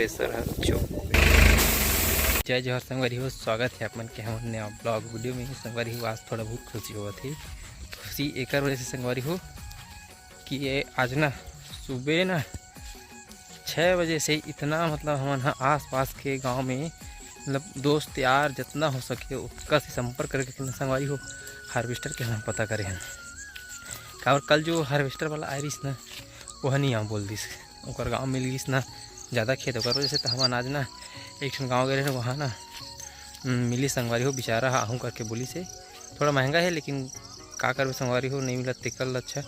Pressure है जो। जय जोहर संगवारी हो, स्वागत है अपन के हम नया ब्लॉग वीडियो में। संगवारी हो आज थोड़ा बहुत खुशी हुआ थी। खुशी एक वजह से संगवारी हो कि ये आज ना सुबह ना 6 बजे से इतना मतलब हम आस पास के गांव में मतलब दोस्त यार जितना हो सके उसका से संपर्क करके संगवारी हो हार्वेस्टर के हम पता करें हैं। और कल जो हार्वेस्टर वाला आयरिस ना वह नहीं हम बोल दिस और गाँव मिल गई ना ज़्यादा खेत होकर वजह से तो हम अनाज ना एक गाँव गए रहे वहाँ ना मिली संगवारी हो बेचारा आहूँ करके बोली से थोड़ा महंगा है लेकिन का कर संगवारी हो नहीं मिला तिकल अच्छा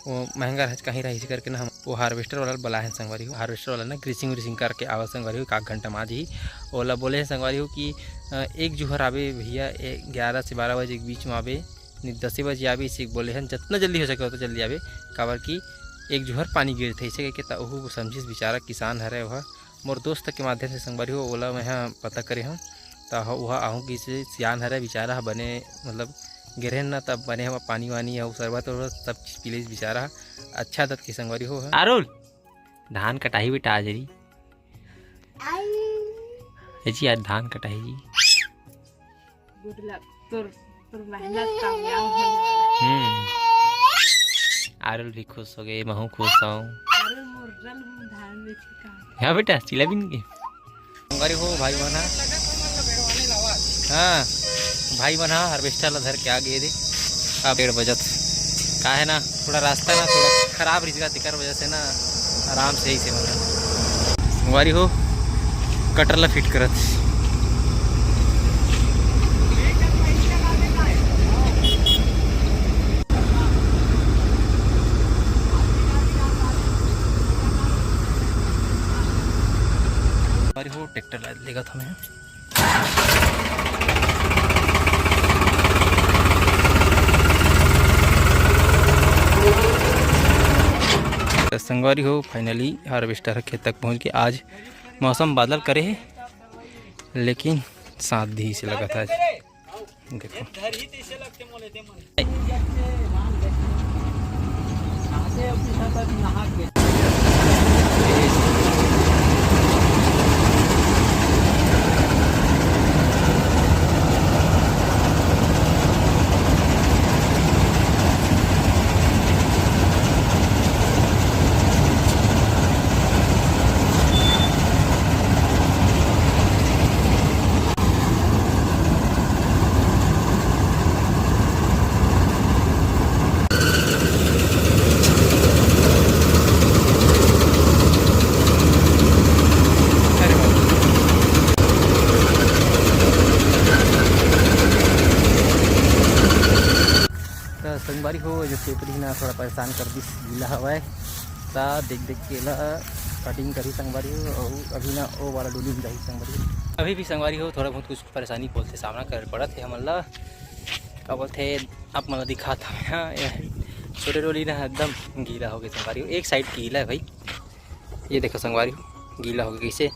वो महंगा रह कहीं रही करके ना हम वो हार्वेस्टर वाला बुला है संगवारी हो। हार्वेस्टर वाला ना ग्रीसिंग व्रीसिंग करके आवा संगवारी हो 1 घंटा में ही ओला बोले हैं संगवारी हो कि एक जुहर आवे भैया 11 से 12 बजे के बीच में आवे 10 बजे आवे इसे बोले हैं जितना जल्दी हो सके उतना जल्दी आवे काबर की एक जुहर पानी गिर थे इसे कह वो समझिस बेचारा किसान हरे वह मोर दोस्त के माध्यम से संगवारी हो ओला मैं पता करे हम तो वह आहूँ कि सियान हरे बेचारा बने मतलब गिरे ना तब बने हुआ पानी वानी है शरबत और सब चीज़ पी ले बेचारा अच्छा दत्त की संगवारी हो। आरुल धान कटाई बेटा आज जी जी आज धान कटाई जी गुड लक तुर मेहनत कामयाब हो जाएगा। आरुल भी खुश हो गए मैं खुश हूँ। आरुल मोरल धान में छिका हाँ बेटा चिला बिन के संगवारी हो भाई बना हाँ भाई बना हार्वेस्टर ला धर के आ गए थे अब 1:30 बजत का है ना थोड़ा रास्ता ना थोड़ा खराब रिजगा तिकर वजह से ना आराम से ही से बना संगवारी हो कटर ला फिट करत हो ट्रैक्टर ला लेगा था मैं संगवारी हो फाइनली हार्वेस्टर खेत तक पहुंच के आज मौसम बादल करे है लेकिन साथ धी से लगा था देखो संगवारी हो जो पेपरी ना थोड़ा परेशान कर दी गीला हवा है ता देख के ला कटिंग करी संगवारी हो और अभी ना वो वाला डोली जाही संगवारी हो। अभी भी संगवारी हो थोड़ा बहुत कुछ परेशानी बोलते सामना कर पड़ा थे हमला क्या बोलते आप मतलब दिखा था छोटे डोली ना एकदम गीला हो गया संगवारी हो। एक साइड गीला है भाई ये देखो संगवारी हो गीला हो गया कैसे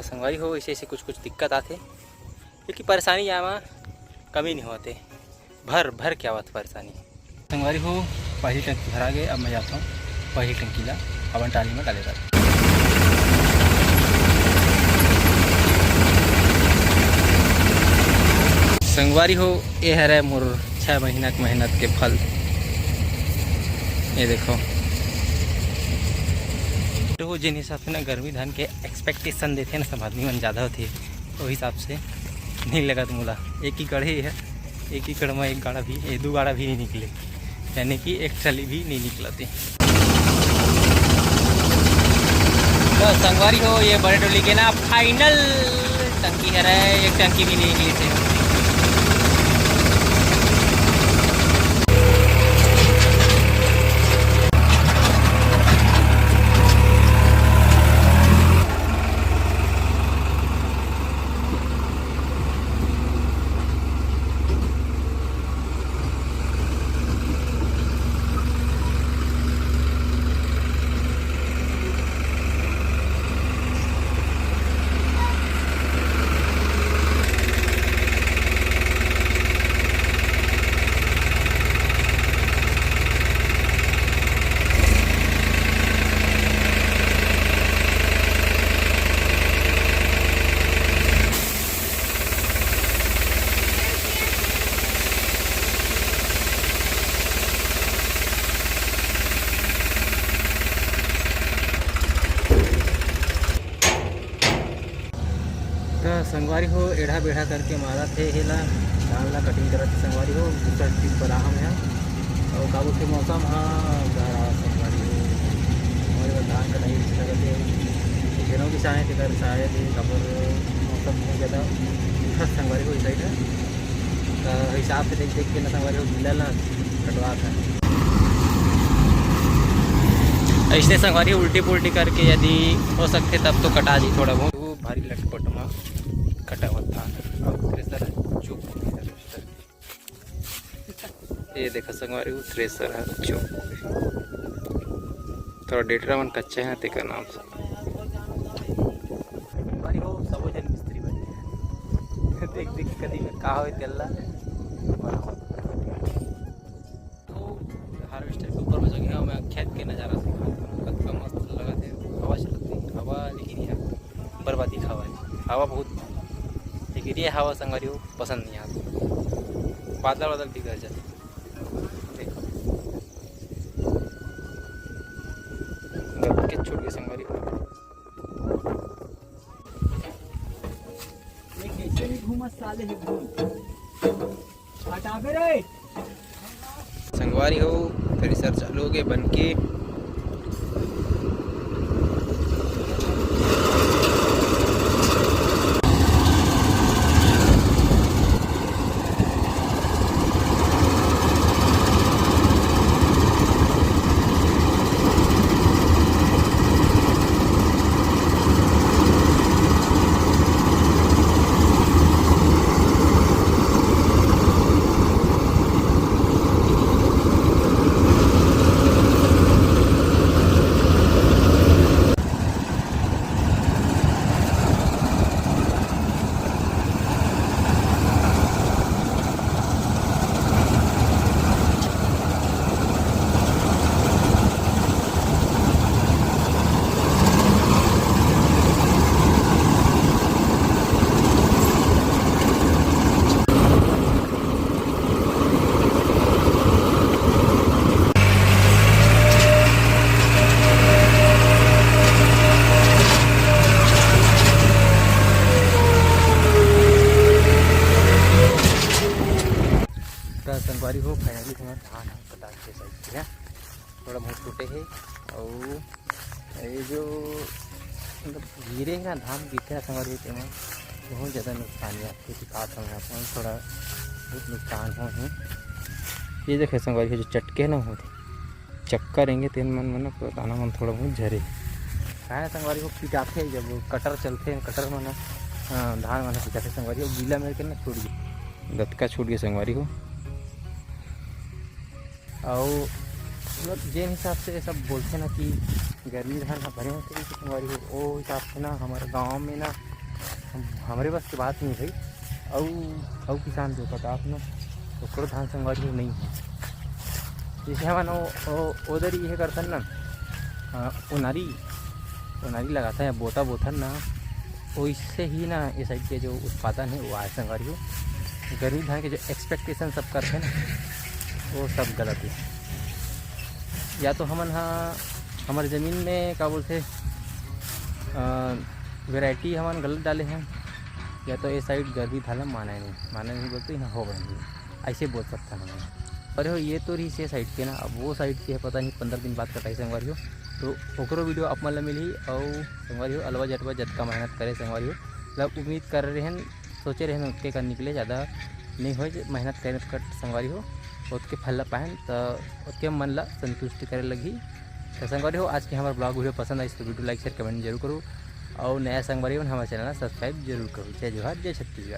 संगवारी हो ऐसे ऐसे कुछ दिक्कत आते क्योंकि परेशानी यहाँ कमी नहीं होते भर क्या बात परेशानी संगवारी हो। पहली टंकी भरा गए अब मैं जाता हूँ पहली टंकी ला अवन टाली में डालेगा। संगवारी हो ये है मोर 6 महीना की मेहनत के फल ये देखो तो जिन हिसाब से ना गर्मी धान के एक्सपेक्टेशन देते ना सब आदमी मन ज़्यादा होती है वो हिसाब से नहीं लगा तो मुला एक ही कड़े है एक ही कड़ में 1 गाड़ा भी 2 गाड़ा भी नहीं निकले यानी कि एक ट्राली भी नहीं निकलती। तो संगवारी हो ये बड़े टोली के ना फाइनल टंकी है एक टंकी भी नहीं निकली थी। संगवारी हो एढ़ा बेढ़ा करके मारा थे हेला धान ला कटिंग करत थे संगवारी हो दूसरा ट्रिप पर हम है और काबू के मौसम हाँ गहरा संगवारी हो हमारे धान कटाई लगत है घेरों की साए थे शायद खबर मौसम बहुत ज़्यादा संगवारी हो इस साइड है तो हिसाब से देख देख के ना संगवारी हो मिला ना कटवा था ऐसे संगवारी उल्टी पुल्टी करके यदि हो सकते तब तो कटा जी थोड़ा बहुत वो भारी लटपट में कटा हुआ था और थ्रेसर चुप ये देखो संगवारी वो थ्रेसर है चुप थोड़ा डेटरा मन कच्चा है ते का नाम से संगवारी हो सब जन मिस्त्री बने देख देख कदी में का होय तेल्ला तो हार्वेस्टर के ऊपर में जगह में खेत के नज़ारा से कतका मस्त लगा थे हवा चलती हवा लेकिन यहाँ बर्बादी हवा बहुत लेकिन ये हवा संगवारी हो पसंद नहीं आता बादल बादल भी कर जाते के छूट गए संगवारी संगवारी हो फिर सर चालू हो गए बन के संगवारी हो फाइनली हमारे धान कटा के साइड है थोड़ा बहुत टूटे है और ये जो मतलब गिरे है ना धान गिरते संगवारी होते हैं बहुत ज़्यादा नुकसान है खेती काट समय थोड़ा बहुत नुकसान हो है ये देखे संगवारी हो जो चटके ना होते चक्कर रहेंगे तेन मन में ना दाना मन थोड़ा बहुत झरे खाए संगवारी हो पिटाते जब कटर चलते हैं कटर में ना धान वाना पिटाते संगवारी हो गीला मेरे के ना छूट गई गतका छूट गई संगवारी हो और मतलब जिन हिसाब से सब बोलते ना कि गर्मी धान भरे होते हैं संगवारी हो वो हिसाब से ना हमारे गांव में ना हमारे बस की बात नहीं भाई और किसान जो कटाफ ना तो धान संगवारी हो नहीं है जैसे हमारा उधर ये करता ना उनारी लगाता है बोता बोथन ना वैसे ही ना ये साइड के जो उत्पादन है वो आए संगवारी हो गर्मी धान के जो एक्सपेक्टेशन सब करते हैं ना वो सब गलत है या तो हमन हमारे ज़मीन में क्या बोलते वैरायटी हमन गलत डाले हैं या तो ये साइड गर्मी धान माना नहीं बोलते यहाँ हो गए ऐसे बोल सकता है हमें अरे हो ये तो रही से साइड के ना अब वो साइड के है पता नहीं 15 दिन बाद कटाई संगवारी हो तो ओकरो वीडियो आप मन मिली और संगवारी हो अलवा जटवा जतका मेहनत करे संगवारी हो मतलब उम्मीद कर रहे हैं सोचे रहे हैं उसके का निकले ज़्यादा नहीं हो मेहनत करे कट संगवारी हो उसके फल पाएँ तो उसके मन ला संतुष्टि करे लगी तो संगवारी हो आज के हमारे ब्लॉग वीडियो पसंद आई तो वीडियो लाइक शेयर कमेंट जरूर करूँ और नया संगवारी हो हमारे चैनल सब्सक्राइब जरूर करूँ जय जोहार जय छत्तीसगढ़।